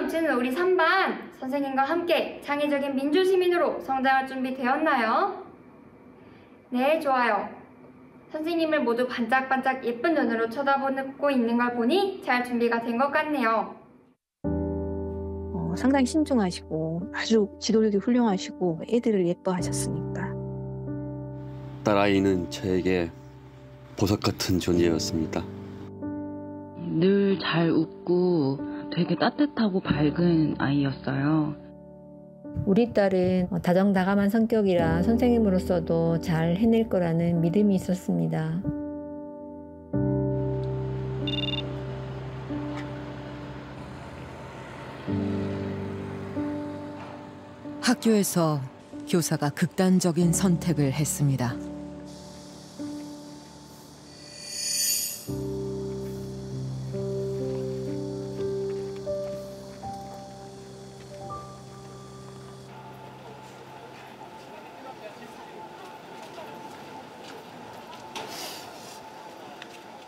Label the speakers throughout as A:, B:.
A: 넘치는 우리 3반, 선생님과 함께 창의적인 민주시민으로 성장할 준비 되었나요? 네, 좋아요. 선생님을 모두 반짝반짝 예쁜 눈으로 쳐다보고 있는 걸 보니 잘 준비가 된 것 같네요.
B: 상당히 신중하시고 아주 지도력이 훌륭하시고 애들을 예뻐하셨으니까.
C: 딸아이는 저에게 보석 같은 존재였습니다.
D: 늘 잘 웃고 되게 따뜻하고 밝은 아이였어요.
B: 우리 딸은 다정다감한 성격이라 선생님으로서도 잘 해낼 거라는 믿음이 있었습니다.
E: 학교에서 교사가 극단적인 선택을 했습니다.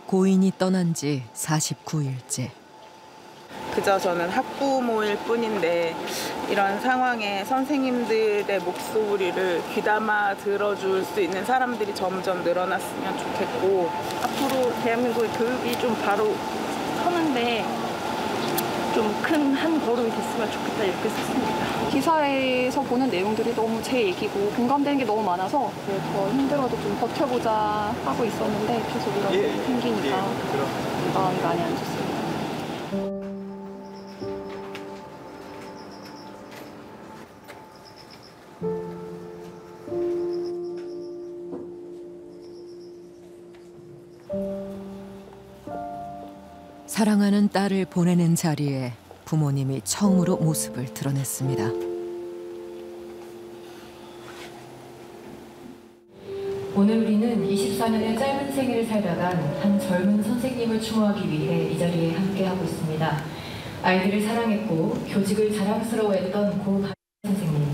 E: 고인이 떠난 지 49일째.
F: 그저 저는 학부모일 뿐인데 이런 상황에 선생님들의 목소리를 귀담아 들어줄 수 있는 사람들이 점점 늘어났으면 좋겠고,
G: 앞으로 대한민국의 교육이 좀 바로 서는데 좀 큰 한 걸음이 됐으면 좋겠다 이렇게 썼습니다.
H: 기사에서 보는 내용들이 너무 제 얘기고 공감되는 게 너무 많아서 더 힘들어도 좀 버텨보자 하고 있었는데 계속 이런 일이 생기니까 마음이 많이 안 좋습니다.
E: 사랑하는 딸을 보내는 자리에 부모님이 처음으로 모습을 드러냈습니다.
I: 오늘 우리는 24년의 짧은 생애를 살다간 한 젊은 선생님을 추모하기 위해 이 자리에 함께하고 있습니다. 아이들을 사랑했고 교직을 자랑스러워했던 고 선생님,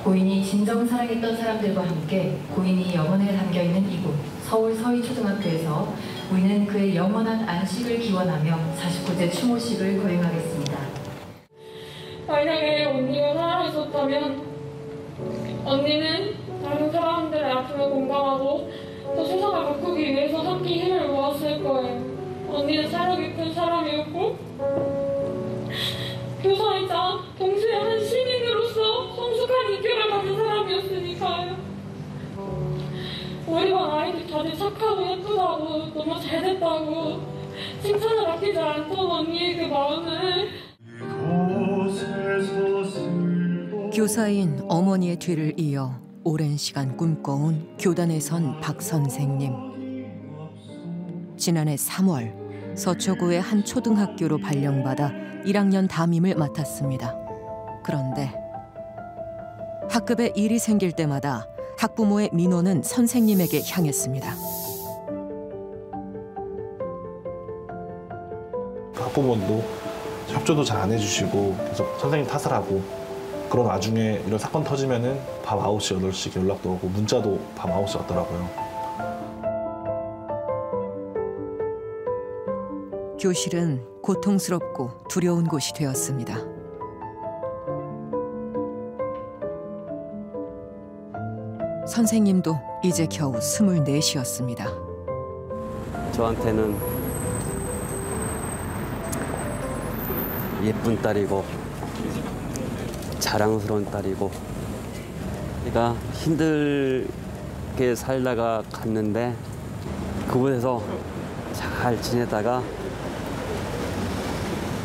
I: 고인이 진정 사랑했던 사람들과 함께 고인이 영혼에 담겨있는 이곳 서울 서희초등학교에서 우리는 그의 영원한 안식을 기원하며 49제 추모식을 거행하겠습니다.
J: 만약에 언니가 살아있었다면 언니는 다른 사람들의 아픔을 공감하고 또 세상을 바꾸기 위해서 함께 힘을 모았을 거예요. 언니는 사려 깊은 사람이었고 교사이자 동시에 한 시민으로서 성숙한 인격을 가진 사람이었으니까요. 우리 반 아이들 다들 착하고 예쁘다고 너무 잘됐다고 칭찬을 아끼지 않던 언니의 그 마음을
E: 교사인 어머니의 뒤를 이어 오랜 시간 꿈꿔온 교단에 선 박 선생님. 지난해 3월 서초구의 한 초등학교로 발령받아 1학년 담임을 맡았습니다. 그런데 학급에 일이 생길 때마다 학부모의 민원은 선생님에게 향했습니다.
K: 학부모도 협조도 잘 안 해주시고 계속 선생님 탓을 하고, 그런 와중에 이런 사건 터지면은 밤 9시, 8시 연락도 오고 문자도 밤 9시 왔더라고요.
E: 교실은 고통스럽고 두려운 곳이 되었습니다. 선생님도 이제 겨우 24이었습니다.
C: 저한테는 예쁜 딸이고 자랑스러운 딸이고, 그러니까 힘들게 살다가 갔는데 그곳에서 잘 지내다가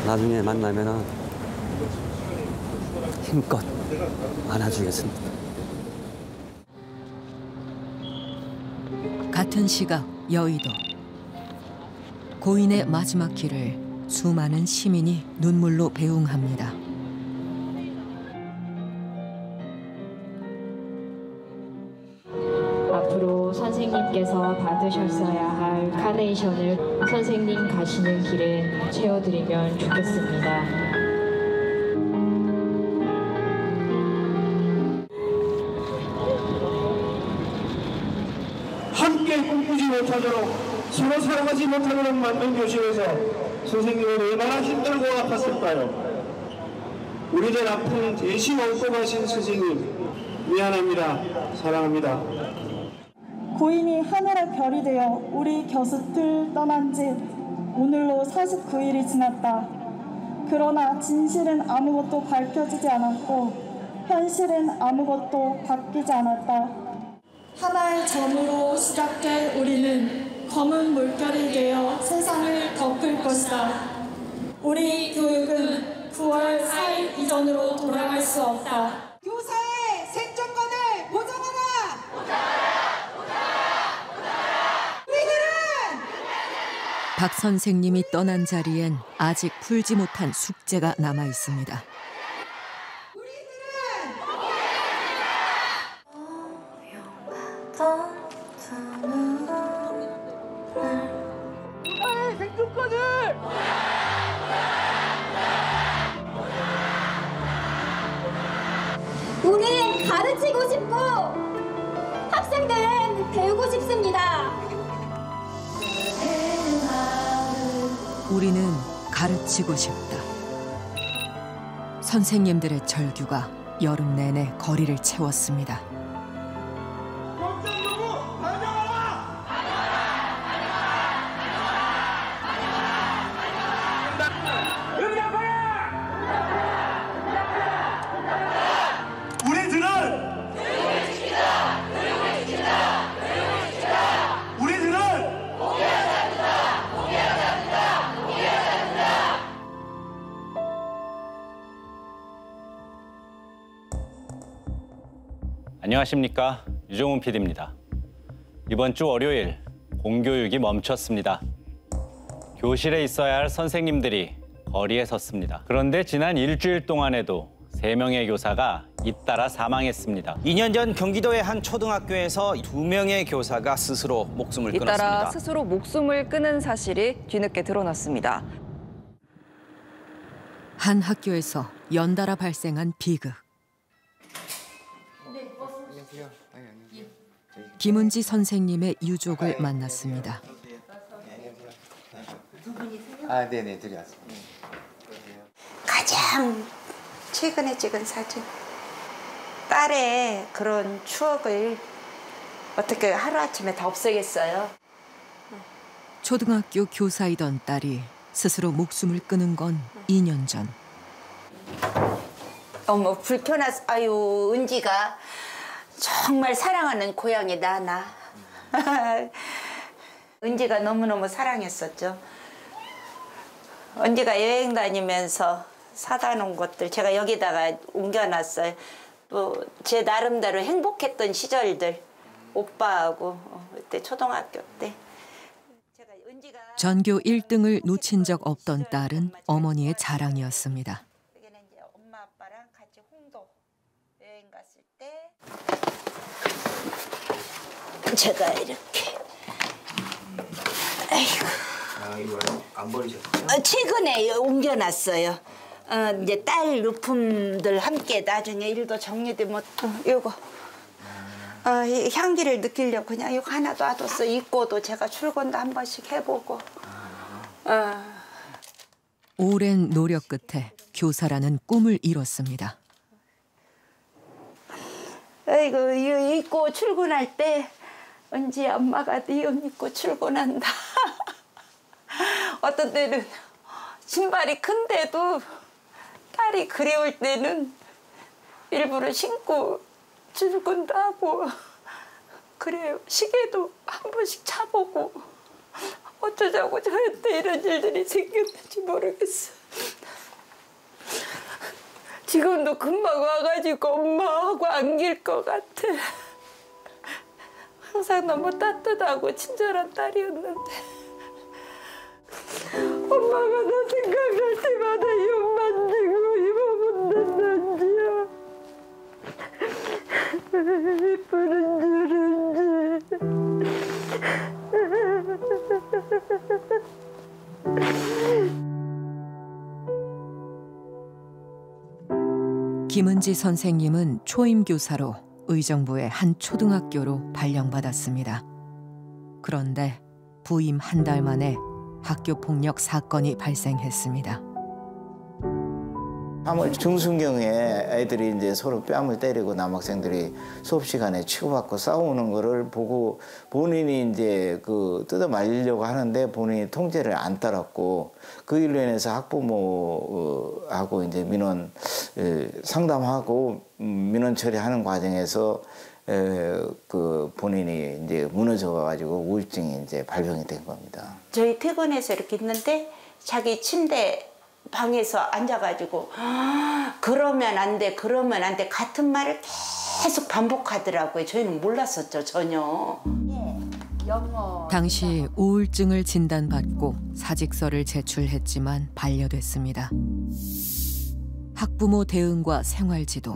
C: 나중에 만나면은 힘껏 안아주겠습니다.
E: 같은 시각 여의도. 고인의 마지막 길을 수많은 시민이 눈물로 배웅합니다.
L: 앞으로 선생님께서 받으셨어야 할 카네이션을 선생님 가시는 길에 채워드리면 좋겠습니다.
M: 함께 꿈꾸지 못하도록 서로 사랑하지 못하도록 만든 교실에서 선생님은 얼마나 힘들고 아팠을까요? 우리들 아픔 대신 안고 가신 선생님 미안합니다. 사랑합니다.
N: 고인이 하늘의 별이 되어 우리 곁을 떠난 지 오늘로 49일이 지났다. 그러나 진실은 아무것도 밝혀지지 않았고 현실은 아무것도 바뀌지 않았다. 하나의 점으로 시작된 우리는 검은 물결이 되어 세상을 덮을 것이다. 우리 교육은 9월 4일 이전으로 돌아갈 수 없다.
O: 교사의 생존권을 보장하라!
E: 박 선생님이 떠난 자리엔 아직 풀지 못한 숙제가 남아 있습니다.
O: 교사의 생존권을!
P: 우린 가르치고 싶고 학생들은 배우고 싶습니다.
E: 우리는 가르치고 싶다. 선생님들의 절규가 여름 내내 거리를 채웠습니다.
Q: 안녕하십니까, 유종훈 PD입니다. 이번 주 월요일 공교육이 멈췄습니다. 교실에 있어야 할 선생님들이 거리에 섰습니다. 그런데 지난 일주일 동안에도 3명의 교사가 잇따라 사망했습니다.
R: 2년 전 경기도의 한 초등학교에서 2명의 교사가 스스로 목숨을 끊었습니다.
S: 잇따라 스스로 목숨을 끊은 사실이 뒤늦게 드러났습니다.
E: 한 학교에서 연달아 발생한 비극. 김은지 선생님의 유족을 만났습니다.
T: 아, 네네, 들어왔습니다.
U: 가장 최근에 찍은 사진. 딸의 그런 추억을 어떻게 하루아침에 다 없애겠어요?
E: 초등학교 교사이던 딸이 스스로 목숨을 끊은 건 2년 전.
U: 어머, 불편해서. 아유, 은지가 정말 사랑하는 고양이 나나. 은지가 너무너무 사랑했었죠. 은지가 여행 다니면서 사다 놓은 것들 제가 여기다가 옮겨놨어요. 또 제 나름대로 행복했던 시절들. 오빠하고 그때 초등학교 때.
E: 전교 1등을 놓친 적 없던 딸은 어머니의 자랑이었습니다.
U: 엄마 아빠랑 같이 홍도 여행 갔을 때 제가 이렇게. 아이고.
T: 아, 이거 안 버리셨어요?
U: 최근에 옮겨놨어요. 이제 딸 유품들 함께 나중에 일도 정리되면 이거 이 향기를 느끼려고 그냥 이거 하나 놔뒀어. 입고도 제가 출근도 한 번씩 해보고.
E: 오랜 노력 끝에 교사라는 꿈을 이뤘습니다.
U: 이거 입고 출근할 때 은지 엄마가 네 옷 입고 출근한다. 어떤 때는 신발이 큰데도 딸이 그리울 때는 일부러 신고 출근도 하고 그래요. 시계도 한 번씩 차보고 어쩌자고 저한테 이런 일들이 생겼는지 모르겠어. 지금도 금방 와가지고 엄마하고 안길 것 같아. 항상 너무 따뜻하고 친절한 딸이었는데 엄마가 나 생각할 때마다 욕 만지고 입어본단지야. 예쁘는 줄은지.
E: 김은지 선생님은 초임교사로 의정부의 한 초등학교로 발령받았습니다. 그런데 부임 한 달 만에 학교폭력 사건이 발생했습니다.
T: 3월 중순경에 애들이 이제 서로 뺨을 때리고 남학생들이 수업 시간에 치고받고 싸우는 거를 보고 본인이 이제 그 뜯어 말리려고 하는데 본인이 통제를 안 따랐고 그 일로 인해서 학부모하고 이제 민원 상담하고 민원 처리하는 과정에서 그 본인이 이제 무너져가지고 우울증이 이제 발병이 된 겁니다.
U: 저희 퇴근해서 이렇게 있는데 자기 침대 방에서 앉아가지고 그러면 안 돼, 그러면 안 돼 같은 말을 계속 반복하더라고요. 저희는 몰랐었죠, 전혀.
E: 당시 우울증을 진단받고 사직서를 제출했지만 반려됐습니다. 학부모 대응과 생활지도,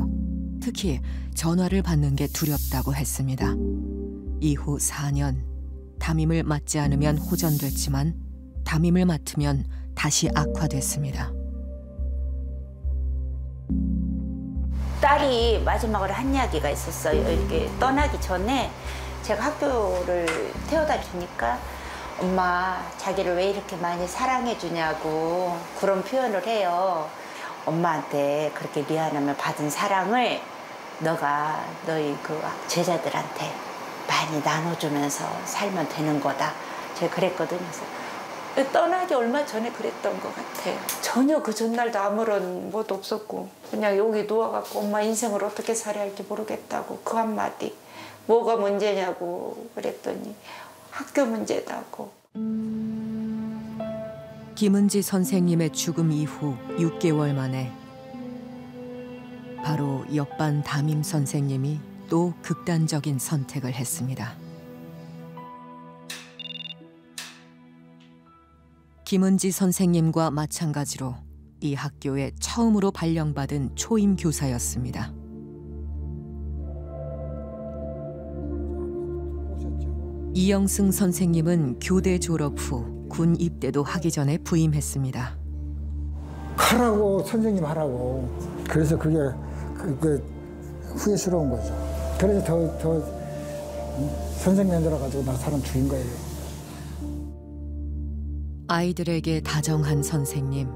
E: 특히 전화를 받는 게 두렵다고 했습니다. 이후 4년, 담임을 맡지 않으면 호전됐지만 담임을 맡으면 다시 악화됐습니다.
U: 딸이 마지막으로 한 이야기가 있었어요. 이렇게 떠나기 전에 제가 학교를 태워다 주니까 엄마 자기를 왜 이렇게 많이 사랑해 주냐고 그런 표현을 해요. 엄마한테 그렇게 미안하면 받은 사랑을 너가 너희 그 제자들한테 많이 나눠주면서 살면 되는 거다. 제가 그랬거든요. 그래서 떠나기 얼마 전에 그랬던 것 같아요. 전혀 그 전날도 아무런 것도 없었고 그냥 여기 누워갖고 엄마 인생을 어떻게 살아야 할지 모르겠다고 그 한마디. 뭐가 문제냐고 그랬더니 학교 문제다고.
E: 김은지 선생님의 죽음 이후 6개월 만에 바로 옆반 담임 선생님이 또 극단적인 선택을 했습니다. 김은지 선생님과 마찬가지로 이 학교에 처음으로 발령받은 초임 교사였습니다. 이영승 선생님은 교대 졸업 후 군 입대도 하기 전에 부임했습니다.
A: 하라고 선생님 하라고. 그래서 그게 후회스러운 거죠. 그래서 더 선생님 들어가지고 나 사람 죽인 거예요.
E: 아이들에게 다정한 선생님,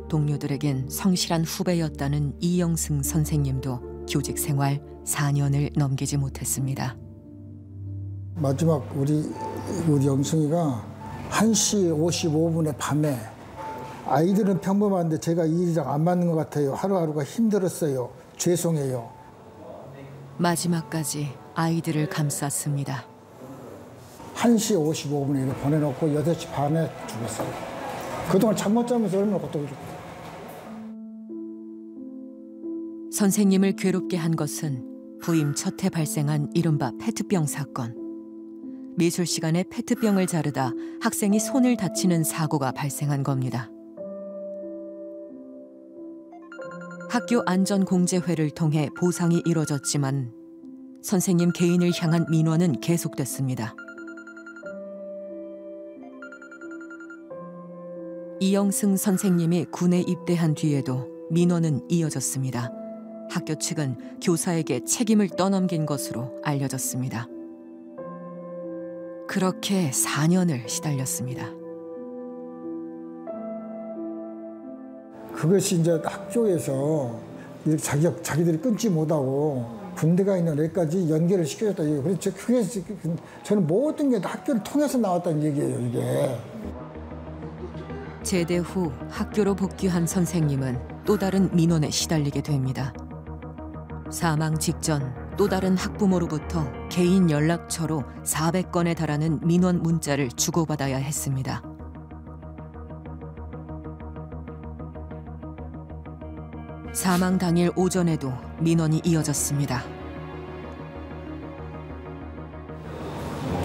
E: 동료들에겐 성실한 후배였다는 이영승 선생님도 교직 생활 4년을 넘기지 못했습니다.
A: 마지막 우리 영승이가 1시 55분에 밤에 아이들은 평범한데 제가 일이랑 안 맞는 것 같아요. 하루하루가 힘들었어요. 죄송해요.
E: 마지막까지 아이들을 감쌌습니다.
A: 1시 55분에 보내놓고 8시 반에 죽었어요. 그동안 잠 못 자면서 얼마나 고통을 줬어요.
E: 선생님을 괴롭게 한 것은 부임 첫 해 발생한 이른바 페트병 사건. 미술 시간에 페트병을 자르다 학생이 손을 다치는 사고가 발생한 겁니다. 학교 안전공제회를 통해 보상이 이뤄졌지만 선생님 개인을 향한 민원은 계속됐습니다. 이영승 선생님이 군에 입대한 뒤에도 민원은 이어졌습니다. 학교 측은 교사에게 책임을 떠넘긴 것으로 알려졌습니다. 그렇게 4년을 시달렸습니다.
A: 그것이 이제 학교에서 자기들이 끊지 못하고 군대가 있는 애까지 연결을 시켜줬다. 그래서 그게 저는 모든 게 다 학교를 통해서 나왔다는 얘기예요, 이게.
E: 제대 후 학교로 복귀한 선생님은 또 다른 민원에 시달리게 됩니다. 사망 직전 또 다른 학부모로부터 개인 연락처로 400건에 달하는 민원 문자를 주고받아야 했습니다. 사망 당일 오전에도 민원이 이어졌습니다.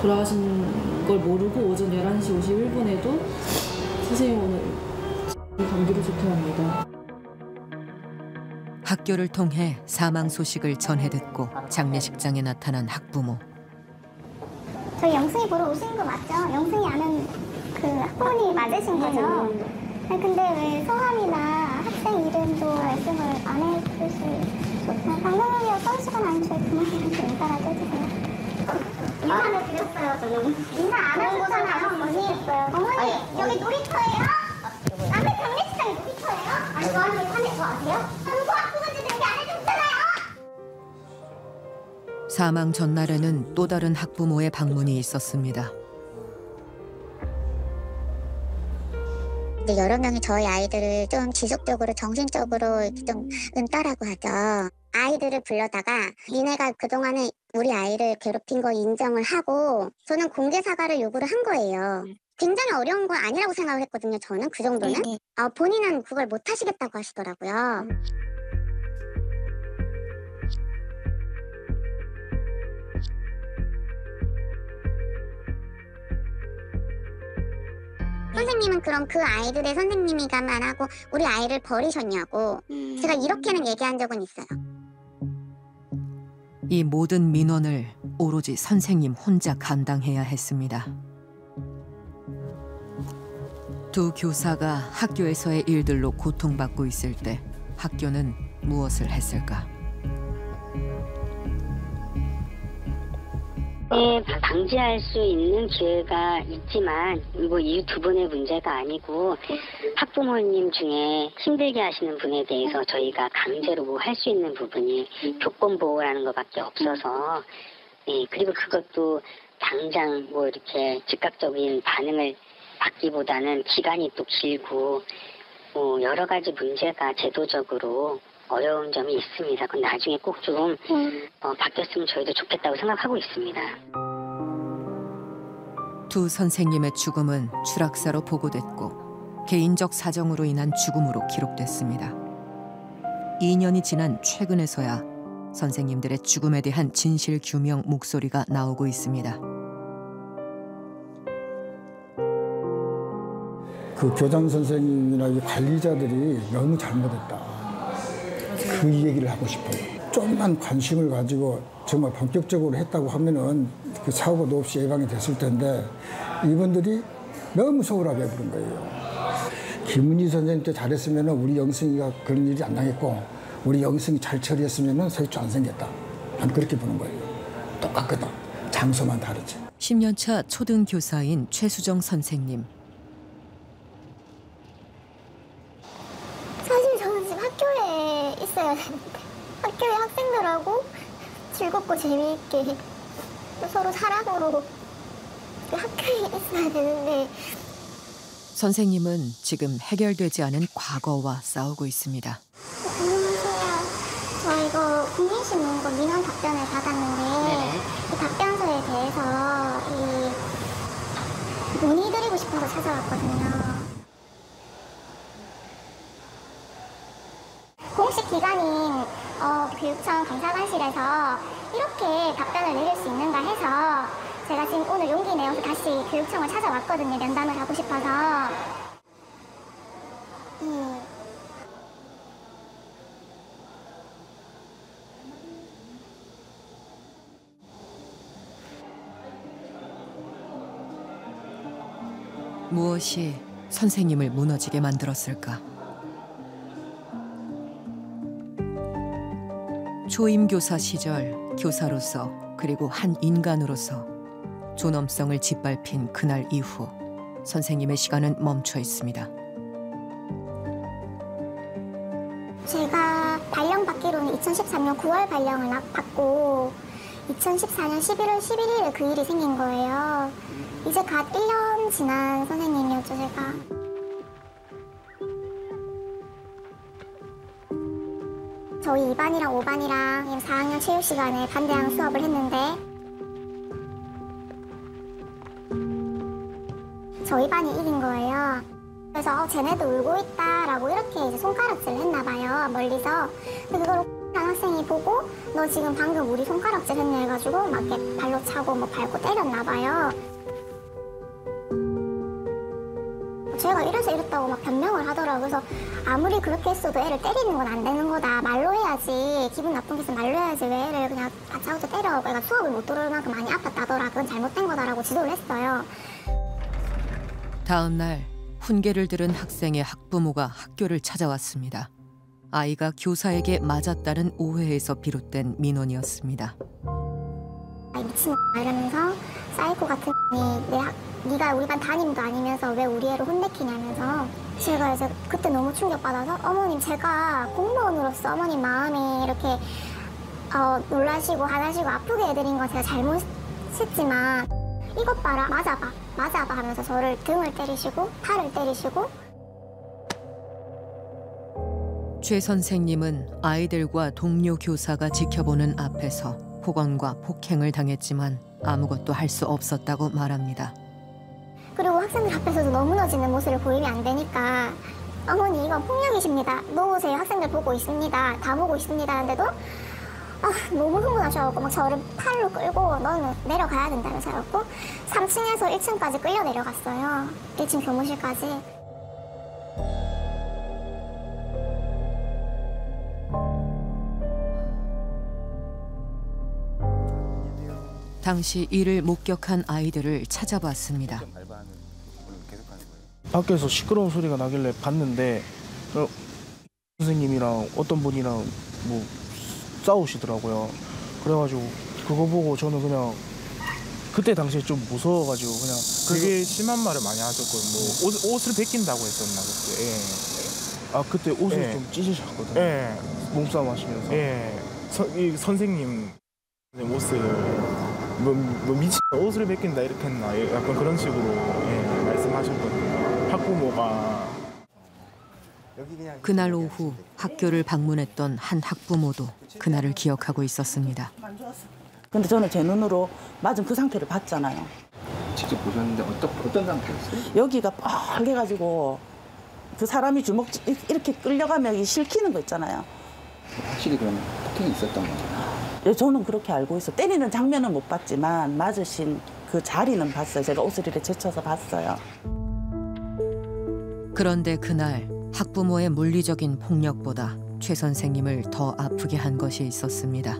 V: 돌아가신 걸 모르고 오전 11시 51분에도 선생님 오늘 감기로 조퇴합니다.
E: 학교를 통해 사망 소식을 전해 듣고 장례식장에 나타난 학부모.
W: 저희 영승이 보러 오신 거 맞죠? 영승이 아는 그 학부모님이 맞으신 거죠? 근데 왜 성함이나 학생 이름도 말씀을 안 해주시죠? 방송국이요 써주시거나 아니면 저희 부모님한테 인사라도 해주세요. 인사는 드렸어요, 저는. 인사 안 하고 거잖아요, 어머니. 어머니, 여기 놀이터예요? 남의 장례식장이 놀이터예요? 아니, 저한테 화낼 거 아세요? 누구 아프면 되는 게 안 해줬잖아요.
E: 사망 전날에는 또 다른 학부모의 방문이 있었습니다.
W: 여러 명이 저희 아이들을 좀 지속적으로 정신적으로 좀 은따라고 하죠. 아이들을 불러다가 니네가 그동안에 우리 아이를 괴롭힌 거 인정을 하고 저는 공개 사과를 요구를 한 거예요. 굉장히 어려운 건 아니라고 생각을 했거든요. 저는 그 정도는. 본인은 그걸 못 하시겠다고 하시더라고요. 선생님은 그럼 그 아이들의 선생님이가만 하고 우리 아이를 버리셨냐고 제가 이렇게는 얘기한 적은 있어요.
E: 이 모든 민원을 오로지 선생님 혼자 감당해야 했습니다. 두 교사가 학교에서의 일들로 고통받고 있을 때 학교는 무엇을 했을까?
B: 네, 방지할 수 있는 기회가 있지만 뭐 이 두 분의 문제가 아니고 학부모님 중에 힘들게 하시는 분에 대해서 저희가 강제로 뭐 할 수 있는 부분이 교권 보호라는 것밖에 없어서 그리고 그것도 당장 뭐 이렇게 즉각적인 반응을 받기보다는 기간이 또 길고 여러 가지 문제가 제도적으로 어려운 점이 있습니다. 그건 나중에 꼭 좀 바뀌었으면 저희도 좋겠다고 생각하고 있습니다.
E: 두 선생님의 죽음은 추락사로 보고됐고 개인적 사정으로 인한 죽음으로 기록됐습니다. 2년이 지난 최근에서야 선생님들의 죽음에 대한 진실 규명 목소리가 나오고 있습니다.
A: 그 교장 선생님이나 이 관리자들이 너무 잘못했다. 그 얘기를 하고 싶어요. 좀만 관심을 가지고 정말 본격적으로 했다고 하면은 그 사고도 없이 예방이 됐을 텐데 이분들이 너무 소홀하게 부른 거예요. 김은희 선생님 때 잘했으면 우리 영승이가 그런 일이 안 당했고 우리 영승이 잘 처리했으면 설주 안 생겼다. 난 그렇게 보는 거예요. 똑같거든. 장소만 다르지.
E: 10년차 초등교사인 최수정 선생님.
W: 사실 저는 지금 학교에 있어야 되는데 학교에 학생들하고 즐겁고 재미있게 서로 사랑으로 학교에 있어야 되는데
E: 선생님은 지금 해결되지 않은 과거와 싸우고 있습니다.
W: 안녕하세요. 저 이거 국민신문 민원 답변을 받았는데 이 답변서에 대해서 문의드리고 싶어서 찾아왔거든요. 공식 기관인 교육청 감사관실에서 이렇게 답변을 내릴 수 있는가 해서 제가 지금 오늘 용기 내어서 다시 교육청을 찾아왔거든요. 면담을 하고 싶어서.
E: 무엇이 선생님을 무너지게 만들었을까? 초임 교사 시절 교사로서 그리고 한 인간으로서 존엄성을 짓밟힌 그날 이후 선생님의 시간은 멈춰 있습니다.
W: 제가 발령받기로는 2013년 9월 발령을 받고 2014년 11월 11일에 그 일이 생긴 거예요. 이제 갓 1년 지난 선생님이었죠, 제가. 저희 2반이랑 5반이랑 4학년 체육 시간에 반대항 수업을 했는데 저희 반이 이긴 거예요. 그래서 쟤네도 울고 있다라고 이렇게 이제 손가락질을 했나 봐요, 멀리서. 근데 그걸 한 학생이 보고 너 지금 방금 우리 손가락질 했네 해가지고 막 이렇게 발로 차고 뭐 밟고 때렸나 봐요. 제가 이래서 이랬다고 막 변명을 하더라고요. 그래서 아무리 그렇게 했어도 애를 때리는 건 안 되는 거다. 말로 해야지. 기분 나쁜 게 있으면 말로 해야지. 왜 애를 그냥 다짜고짜 때려. 애가 수업을 못 들을 만큼 많이 아팠다더라. 그건 잘못된 거다라고 지도를 했어요.
E: 다음 날 훈계를 들은 학생의 학부모가 학교를 찾아왔습니다. 아이가 교사에게 맞았다는 오해에서 비롯된 민원이었습니다.
W: 미친 이러면서 사이코 같은 네가 우리 반 담임도 아니면서 왜 우리 애를 혼내키냐면서 제가 이제 그때 너무 충격받아서 어머님 제가 공무원으로서 어머님 마음이 이렇게 놀라시고 화나시고 아프게 해드린 건 제가 잘못했지만 이것 봐라 맞아봐 하면서 저를 등을 때리시고 팔을 때리시고
E: 최 선생님은 아이들과 동료 교사가 지켜보는 앞에서 폭언과 폭행을 당했지만 아무것도 할 수 없었다고 말합니다.
W: 그리고 학생들 앞에서도 너무 무너지는 모습을 보이면 안 되니까 어머니 이건 폭력이십니다. 놓으세요. 학생들 보고 있습니다. 다 보고 있습니다. 하는데도 너무 흥분하셔갖고 막 저를 팔로 끌고 너는 내려가야 된다면서 해갖고 3층에서 1층까지 끌려 내려갔어요. 1층 교무실까지.
E: 당시 이를 목격한 아이들을 찾아봤습니다.
D: 밖에서 시끄러운 소리가 나길래 봤는데 선생님이랑 어떤 분이랑 뭐 싸우시더라고요. 그래가지고 그거 보고 저는 그냥 그때 당시에 좀 무서워가지고 그냥
F: 되게 심한 말을 많이 하셨고 뭐 옷을 벗긴다고 했었나 그때. 예.
D: 그때 옷을
F: 예.
D: 좀 찢으셨거든요.
F: 예.
D: 몸싸움 하시면서.
F: 예. 이 선생님 옷을 뭐 미친 옷을 벗긴다 이렇게 했나 약간 그런 식으로 말씀하셨거든요. 학부모가.
E: 그날 오후 학교를 방문했던 한 학부모도 그날을 기억하고 있었습니다.
G: 근데 저는 제 눈으로 맞은 그 상태를 봤잖아요.
X: 직접 보셨는데 어떤 상태였어요?
G: 여기가 빨개가지고 그 사람이 주먹 이렇게 끌려가면 실키는 거 있잖아요.
X: 확실히 그러면 폭행이 있었던 거예요?
G: 예, 저는 그렇게 알고 있어요. 때리는 장면은 못 봤지만 맞으신 그 자리는 봤어요. 제가 옷을 이렇게 제쳐서 봤어요.
E: 그런데 그날 학부모의 물리적인 폭력보다 최 선생님을 더 아프게 한 것이 있었습니다.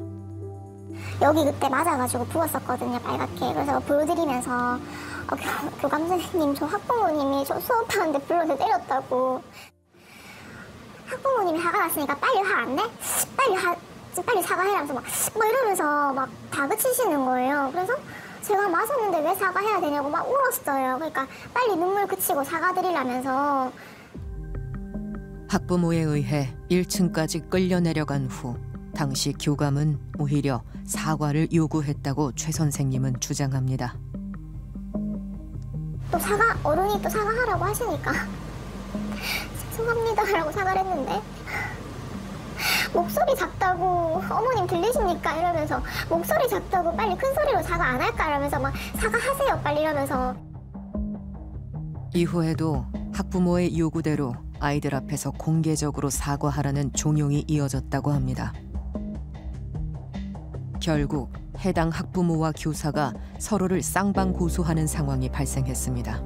W: 여기 그때 맞아가지고 부었었거든요, 빨갛게. 그래서 보여드리면서 교감 선생님, 저 학부모님이 저 수업하는데 불러서 때렸다고. 학부모님이 화가 났으니까 빨리 화 안 내? 빨리 사과해라면서 막 이러면서 막 다그치시는 거예요. 그래서 제가 맞았는데 왜 사과해야 되냐고 막 울었어요. 그러니까 빨리 눈물 그치고 사과드리라면서.
E: 학부모에 의해 1층까지 끌려 내려간 후 당시 교감은 오히려 사과를 요구했다고 최 선생님은 주장합니다.
W: 또 어른이 또 사과하라고 하시니까 죄송합니다라고 사과를 했는데 목소리 작다고 어머님 들리십니까? 이러면서 목소리 작다고 빨리 큰 소리로 사과 안 할까? 이러면서 막 사과하세요 빨리 이러면서.
E: 이후에도 학부모의 요구대로 아이들 앞에서 공개적으로 사과하라는 종용이 이어졌다고 합니다. 결국 해당 학부모와 교사가 서로를 쌍방 고소하는 상황이 발생했습니다.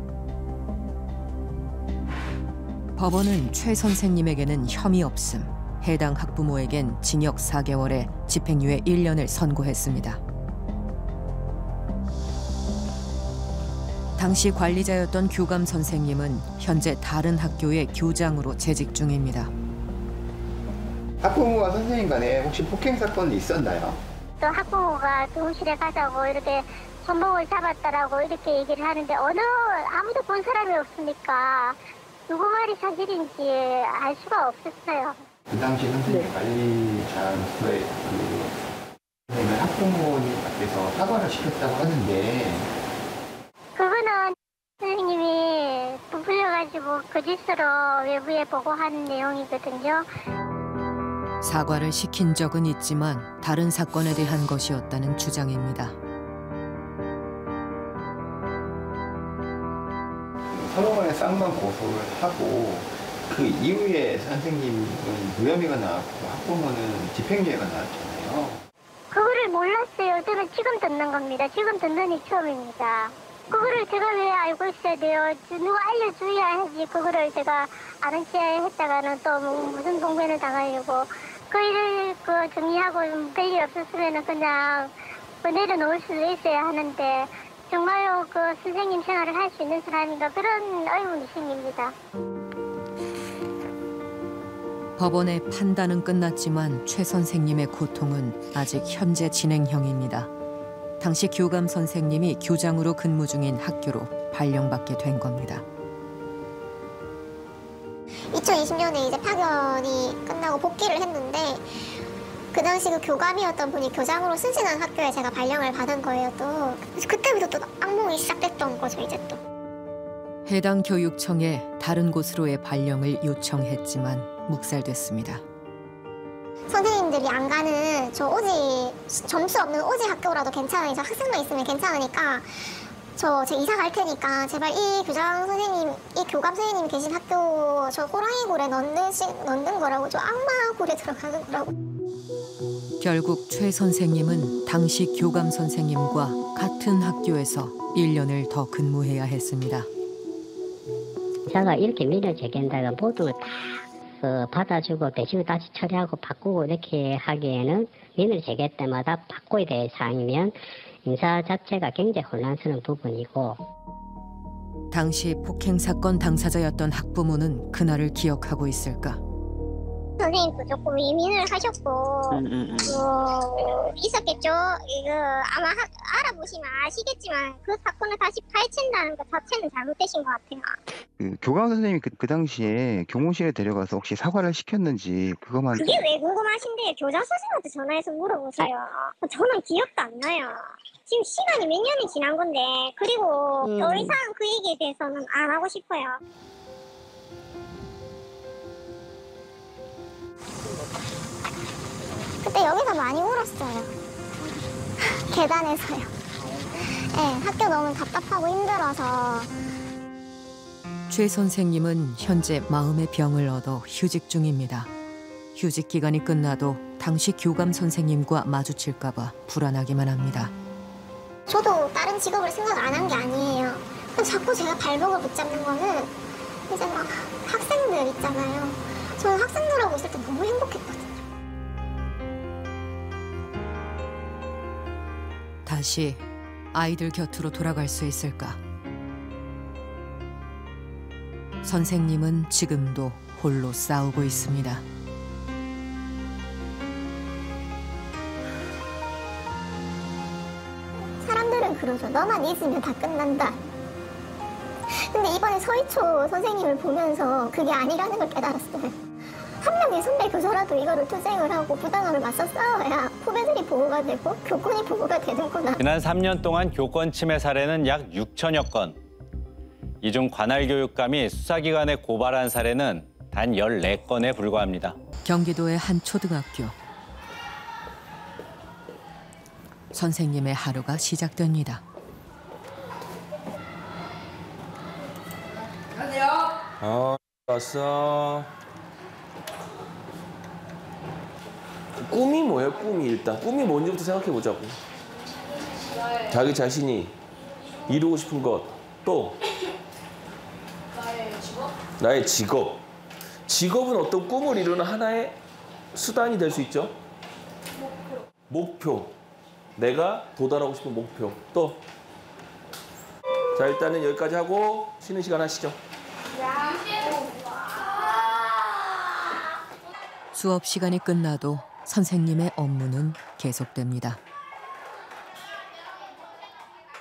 E: 법원은 최 선생님에게는 혐의 없음, 해당 학부모에겐 징역 4개월에 집행유예 1년을 선고했습니다. 당시 관리자였던 교감 선생님은 현재 다른 학교의 교장으로 재직 중입니다.
X: 학부모와 선생님 간에 혹시 폭행 사건이 있었나요?
W: 또 학부모가 교무실에 가자고 이렇게 손목을 잡았다라고 이렇게 얘기를 하는데 아무도 본 사람이 없으니까 누구 말이 사실인지 알 수가 없었어요.
X: 그 당시 선생님 관리자로서의 선생님은 학부모님 앞에서 사과를 시켰다고 하는데
W: 그거는 선생님이 부풀려가지고 거짓으로 외부에 보고한 내용이거든요.
E: 사과를 시킨 적은 있지만 다른 사건에 대한 것이었다는 주장입니다.
X: 서로 간에 쌍방 고소를 하고 그 이후에 선생님은 무혐의가 나왔고 학부모는 집행유예가 나왔잖아요.
W: 그거를 몰랐어요. 저는 지금 듣는 겁니다. 지금 듣는 이 처음입니다. 그거를 제가 왜 알고 있어야 돼요? 누가 알려줘야 하지. 그거를 제가 아는 체에 했다가는 또 무슨 동면을 당하려고. 그 일을 정리하고 별일 없었으면 그냥 내려놓을 수도 있어야 하는데 정말로 그 선생님 생활을 할 수 있는 사람인가 그런 의문심입니다.
E: 법원의 판단은 끝났지만 최 선생님의 고통은 아직 현재 진행형입니다. 당시 교감 선생님이 교장으로 근무 중인 학교로 발령받게 된 겁니다.
W: 2020년에 이제 파견이 끝나고 복귀를 했는데 그 당시 그 교감이었던 분이 교장으로 승진한 학교에 제가 발령을 받은 거예요. 또 그때부터 또 악몽이 시작됐던 거죠. 이제 또
E: 해당 교육청에 다른 곳으로의 발령을 요청했지만 묵살됐습니다.
W: 선생님들이 안 가는 저 오지 점수 없는 오지 학교라도 괜찮으니까 학생만 있으면 괜찮으니까 제 이사 갈 테니까 제발 이 교장 선생님, 이 교감 선생님 계신 학교 저 호랑이굴에 넣는 거라고, 저 악마굴에 들어가는 거라고.
E: 결국 최 선생님은 당시 교감 선생님과 같은 학교에서 1년을 더 근무해야 했습니다.
B: 이사가 이렇게 민원 제기한다가 모두 다 받아주고 대신에 다시 처리하고 바꾸고 이렇게 하기에는 민원 제기 때마다 바꿔야 될 사항이면 인사 자체가 굉장히 혼란스러운 부분이고.
E: 당시 폭행 사건 당사자였던 학부모는 그날을 기억하고 있을까?
W: 선생님도 조금 예민을 하셨고 있었겠죠. 이거 아마 알아보시면 아시겠지만 그 사건을 다시 파헤친다는 것 자체는 잘못되신 것 같아요.
X: 그 교감 선생님이 그 당시에 교무실에 데려가서 혹시 사과를 시켰는지 그것만.
W: 그게 왜 궁금하신데 교장 선생님한테 전화해서 물어보세요. 저는 기억도 안 나요. 지금 시간이 몇 년이 지난 건데. 그리고 더 이상 그 얘기에 대해서는 안 하고 싶어요. 그때 여기서 많이 울었어요. 계단에서요. 네, 학교 너무 답답하고 힘들어서.
E: 최 선생님은 현재 마음의 병을 얻어 휴직 중입니다. 휴직 기간이 끝나도 당시 교감 선생님과 마주칠까 봐 불안하기만 합니다.
W: 저도 다른 직업을 생각 안 한 게 아니에요. 자꾸 제가 발목을 붙잡는 거는 이제 막 학생들 있잖아요. 저는 학생들하고 있을 때 너무 행복했거든요.
E: 다시 아이들 곁으로 돌아갈 수 있을까? 선생님은 지금도 홀로 싸우고 있습니다.
W: 사람들은 그러죠. 너만 있으면 다 끝난다. 근데 이번에 서희초 선생님을 보면서 그게 아니라는 걸 깨달았어요. 한 명의 선배 교사라도 이거를 투쟁을 하고 부당함을 맞서 싸워야 후배들이 보호가 되고 교권이 보호가 되는구나.
Q: 지난 3년 동안 교권 침해 사례는 약 6천여 건. 이 중 관할 교육감이 수사기관에 고발한 사례는 단 14건에 불과합니다.
E: 경기도의 한 초등학교. 선생님의 하루가 시작됩니다.
H: 안녕하세요. 왔어. 꿈이 뭐예요? 꿈이 일단. 꿈이 뭔지부터 생각해보자고. 자기 자신이 이루고 싶은 것. 또 나의 직업. 직업은 어떤 꿈을 이루는 하나의 수단이 될 수 있죠. 목표. 내가 도달하고 싶은 목표. 또. 자, 일단은 여기까지 하고 쉬는 시간 하시죠.
E: 수업 시간이 끝나도 선생님의 업무는 계속됩니다.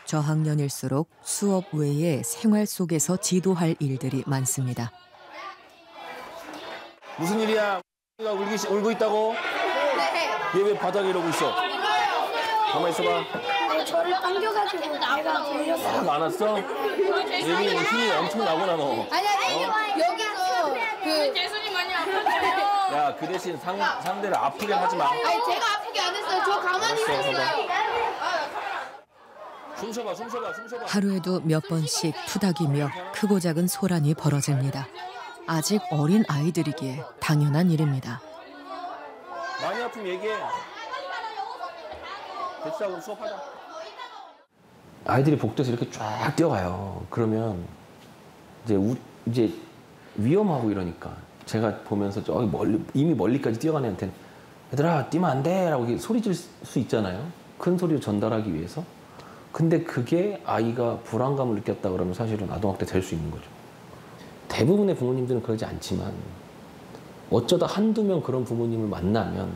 E: 저학년일수록 수업 외에 생활 속에서 지도할 일들이 많습니다.
H: 무슨 일이야? 울고 있다고?
W: 네.
H: 얘 왜 바닥에 이러고 있어? 가만히 있어봐.
W: 아니, 저를 당겨가지고 내가 돌렸어.
H: 안 왔어? 얘는 힘이 엄청 나구나 너.
O: 아니 여기서 그 재순이 많이 아팠어요.
H: 야, 그 대신 상대를 아프게 하지 마.
O: 아니 제가 아프게 안 했어요. 저 가만히 있었어요.
H: 숨 쉬어봐, 숨 쉬어봐, 숨 쉬어봐.
E: 하루에도 몇 번씩 투닥이며 크고 작은 소란이 벌어집니다. 아직 어린 아이들이기에 당연한 일입니다.
H: 많이 아프면 얘기해. 됐어, 그럼 수업하자. 아이들이 복도에서 이렇게 쫙 뛰어가요. 그러면 이제 위험하고 이러니까 제가 보면서 저기 이미 멀리까지 뛰어가는 애한테는 얘들아 뛰면 안 돼 라고 소리 질 수 있잖아요. 큰 소리로 전달하기 위해서. 근데 그게 아이가 불안감을 느꼈다 그러면 사실은 아동학대 될 수 있는 거죠. 대부분의 부모님들은 그러지 않지만 어쩌다 한두 명 그런 부모님을 만나면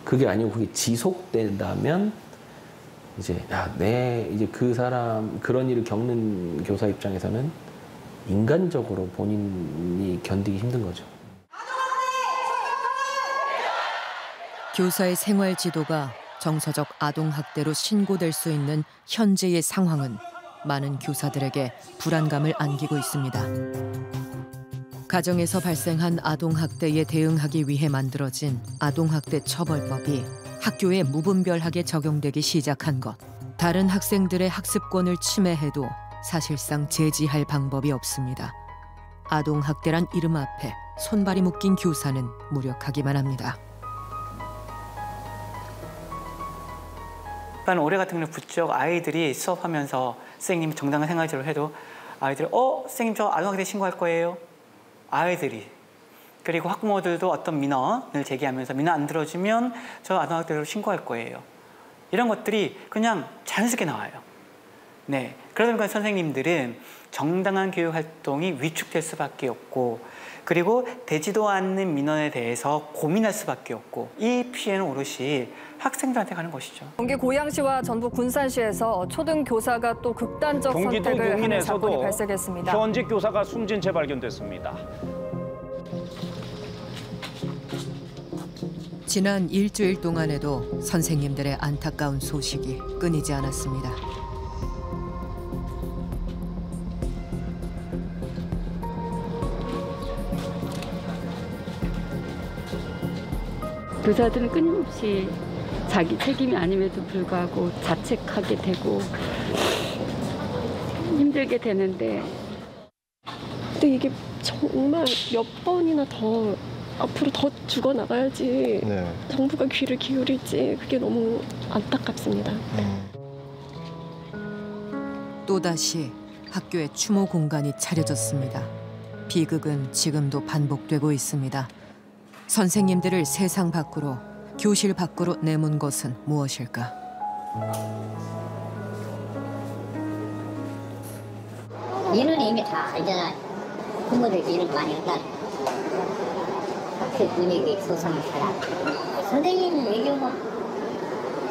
H: 그게 아니고 그게 지속된다면 이제 이제 그 사람 그런 일을 겪는 교사 입장에서는 인간적으로 본인이 견디기 힘든 거죠.
E: 교사의 생활 지도가 정서적 아동학대로 신고될 수 있는 현재의 상황은 많은 교사들에게 불안감을 안기고 있습니다. 가정에서 발생한 아동학대에 대응하기 위해 만들어진 아동학대 처벌법이 학교에 무분별하게 적용되기 시작한 것. 다른 학생들의 학습권을 침해해도 사실상 제지할 방법이 없습니다. 아동학대란 이름 앞에 손발이 묶인 교사는 무력하기만 합니다.
C: 올해 같은 경우는 부쩍 아이들이 수업하면서 선생님이 정당한 생활지를 해도 아이들이 선생님 저 아동학대 신고할 거예요. 아이들이. 그리고 학부모들도 어떤 민원을 제기하면서 민원 안 들어주면 저 아동학대로 신고할 거예요. 이런 것들이 그냥 자연스럽게 나와요. 네. 그러다 보니까 선생님들은 정당한 교육 활동이 위축될 수밖에 없고 그리고 되지도 않는 민원에 대해서 고민할 수밖에 없고 이 피해는 오롯이 학생들한테 가는 것이죠.
S: 경기 고양시와 전북 군산시에서 초등 교사가 또 극단적 선택을 하는 사건이 발생했습니다.
I: 현직 교사가 숨진 채 발견됐습니다.
E: 지난 일주일 동안에도 선생님들의 안타까운 소식이 끊이지 않았습니다.
J: 교사들은 끊임없이 자기 책임이 아님에도 불구하고 자책하게 되고 힘들게 되는데
K: 근데 이게 정말 몇 번이나 더 앞으로 더 죽어나가야지 정부가 귀를 기울일지 그게 너무 안타깝습니다.
E: 또다시 학교에 추모 공간이 차려졌습니다. 비극은 지금도 반복되고 있습니다. 선생님들을 세상 밖으로, 교실 밖으로 내몬 것은 무엇일까?
B: 민원이 이미 다 알잖아. 부모들이 이런 거 많이 한다. 학교 분위기 소송을 살아. 선생님 얘기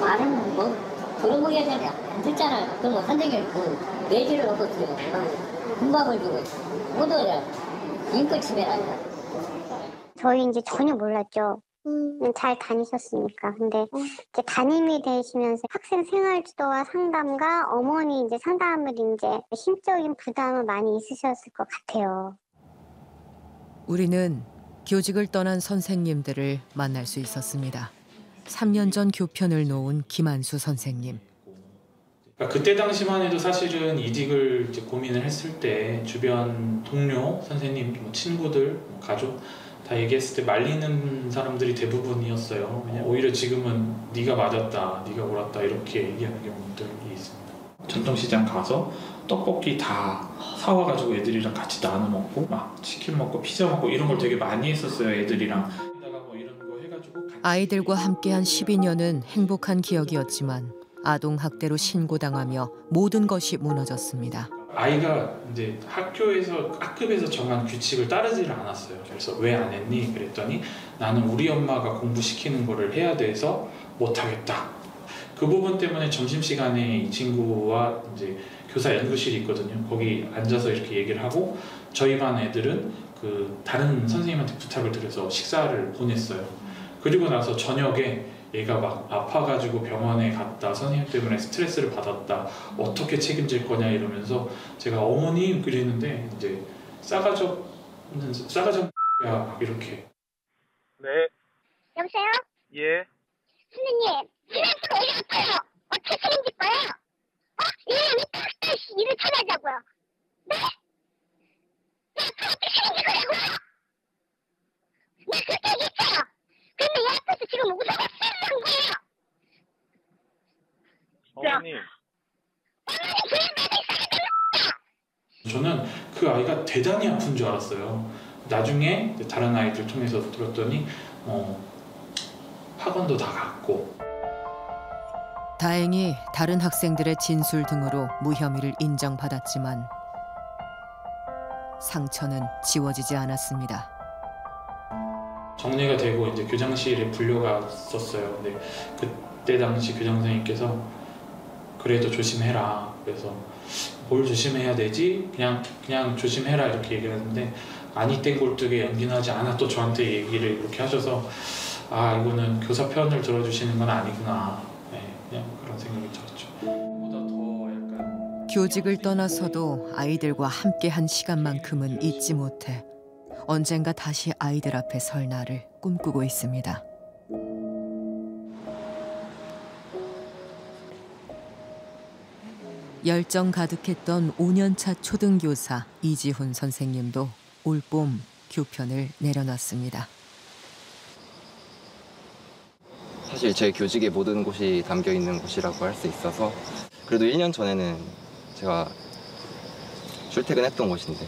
B: 말은 들어보게 되면 안 듣잖아요. 그럼 선생님 내지를 놓고 군박을 주고 못 오려. 인권 침해라니까.
W: 저희 이제 전혀 몰랐죠. 잘 다니셨으니까. 근데 이제 담임이 되시면서 학생 생활지도와 상담과 어머니 이제 상담을 이제 심적인 부담은 많이 있으셨을 것 같아요.
E: 우리는 교직을 떠난 선생님들을 만날 수 있었습니다. 3년 전 교편을 놓은 김한수 선생님.
Y: 그때 당시만 해도 사실은 이직을 이제 고민을 했을 때 주변 동료, 선생님, 친구들, 가족 다 얘기했을 때 말리는 사람들이 대부분이었어요. 그냥 오히려 지금은 네가 맞았다, 네가 옳았다 이렇게 얘기하는 경우들이 있습니다. 전통시장 가서 떡볶이 다 사와가지고 애들이랑 같이 나눠 먹고 막 치킨 먹고 피자 먹고 이런 걸 되게 많이 했었어요. 애들이랑.
E: 아이들과 함께한 12년은 행복한 기억이었지만 아동학대로 신고당하며 모든 것이 무너졌습니다.
Y: 아이가 이제 학급에서 정한 규칙을 따르지를 않았어요. 그래서 왜 안 했니? 그랬더니 나는 우리 엄마가 공부시키는 거를 해야 돼서 못하겠다. 그 부분 때문에 점심시간에 이 친구와 이제 교사 연구실이 있거든요. 거기 앉아서 이렇게 얘기를 하고 저희 반 애들은 그 다른 선생님한테 부탁을 드려서 식사를 보냈어요. 그리고 나서 저녁에 얘가 막 아파가지고 병원에 갔다, 선생님 때문에 스트레스를 받았다, 어떻게 책임질 거냐 이러면서 제가 어머님 그랬는데 이제 싸가지야 이렇게.
I: 네.
W: 여보세요?
I: 예.
W: 선생님, finan스가 어디 아파요? 어떻게 책임질 거예요? 일을 찾아자고요. 네? 어떻게 책임질 거냐고요? 네, 그렇게 얘기했어요. 근데 얘 앞에서 지금 웃어서 쓰는 거예요.
I: 어머님.
Y: 저는 그 아이가 대단히 아픈 줄 알았어요. 나중에 다른 아이들 통해서 들었더니 학원도 다 갔고.
E: 다행히 다른 학생들의 진술 등으로 무혐의를 인정받았지만 상처는 지워지지 않았습니다.
Y: 정리가 되고 이제 교장실에 불려갔었어요. 근데 그때 당시 교장 선생님께서 그래도 조심해라. 그래서 뭘 조심해야 되지? 그냥 조심해라 이렇게 얘기를 했는데 아니 땡골뚝에 연기하지 않아 또 저한테 얘기를 이렇게 하셔서 아 이거는 교사 편을 들어주시는 건 아니구나. 네, 그냥 그런 생각이 들었죠.
E: 교직을 떠나서도 아이들과 함께한 시간만큼은 잊지 못해 언젠가 다시 아이들 앞에 설 날을 꿈꾸고 있습니다. 열정 가득했던 5년차 초등교사 이지훈 선생님도 올봄 교편을 내려놨습니다.
L: 사실 제 교직의 모든 곳이 담겨 있는 곳이라고 할 수 있어서 그래도 1년 전에는 제가 출퇴근했던 곳인데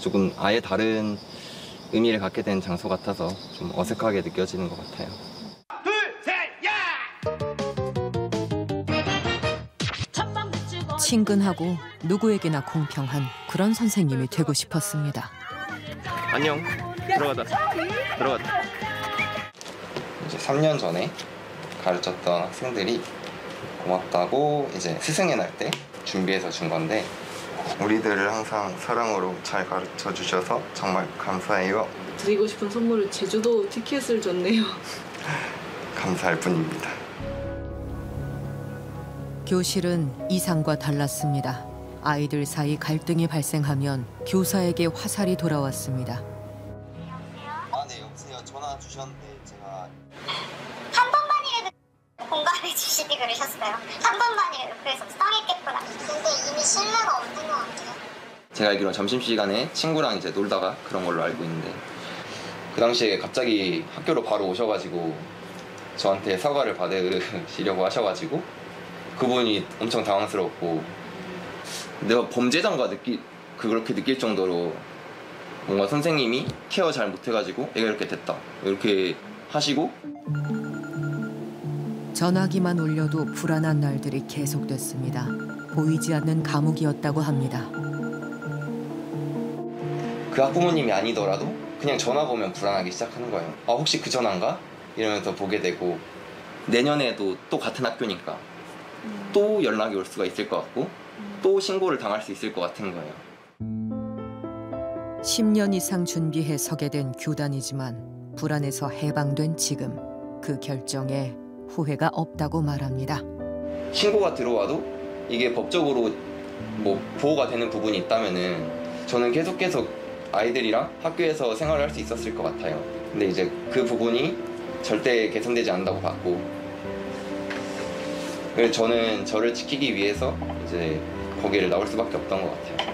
L: 조금 아예 다른 의미를 갖게 된 장소 같아서 좀 어색하게 느껴지는 것 같아요.
E: 친근하고 누구에게나 공평한 그런 선생님이 되고 싶었습니다.
L: 안녕. 들어가자. 이제 3년 전에 가르쳤던 학생들이 고맙다고 이제 스승의 날 때 준비해서 준 건데 우리들을 항상 사랑으로 잘 가르쳐 주셔서 정말 감사해요.
V: 드리고 싶은 선물을 제주도 티켓을 줬네요.
L: 감사할 뿐입니다.
E: 교실은 이상과 달랐습니다. 아이들 사이 갈등이 발생하면 교사에게 화살이 돌아왔습니다.
L: 네, 여보세요. 전화 주셨는데 제가
W: 한 번만이라도 공감해 주시지 그러셨어요. 한 번만이라도. 그래서 상했겠구나. 근데 이미 신뢰가 없는 것 같아요.
L: 제가 알기로는 점심시간에 친구랑 이제 놀다가 그런 걸로 알고 있는데 그 당시에 갑자기 학교로 바로 오셔가지고 저한테 사과를 받으시려고 하셔가지고 그분이 엄청 당황스럽고 내가 범죄자인가 그렇게 느낄 정도로 뭔가 선생님이 케어 잘 못해가지고 애가 이렇게 됐다 이렇게 하시고
E: 전화기만 울려도 불안한 날들이 계속됐습니다. 보이지 않는 감옥이었다고 합니다.
L: 그 학부모님이 아니더라도 그냥 전화 보면 불안하기 시작하는 거예요. 아 혹시 그 전화인가? 이러면서 보게 되고 내년에도 또 같은 학교니까 또 연락이 올 수가 있을 것 같고 또 신고를 당할 수 있을 것 같은 거예요.
E: 10년 이상 준비해 서게 된 교단이지만 불안에서 해방된 지금 그 결정에 후회가 없다고 말합니다.
L: 신고가 들어와도 이게 법적으로 뭐 보호가 되는 부분이 있다면은 저는 계속 아이들이랑 학교에서 생활을 할 수 있었을 것 같아요. 근데 이제 그 부분이 절대 개선되지 않는다고 봤고 그래서 저는 저를 지키기 위해서 이제 거기를 나올 수밖에 없던 것 같아요.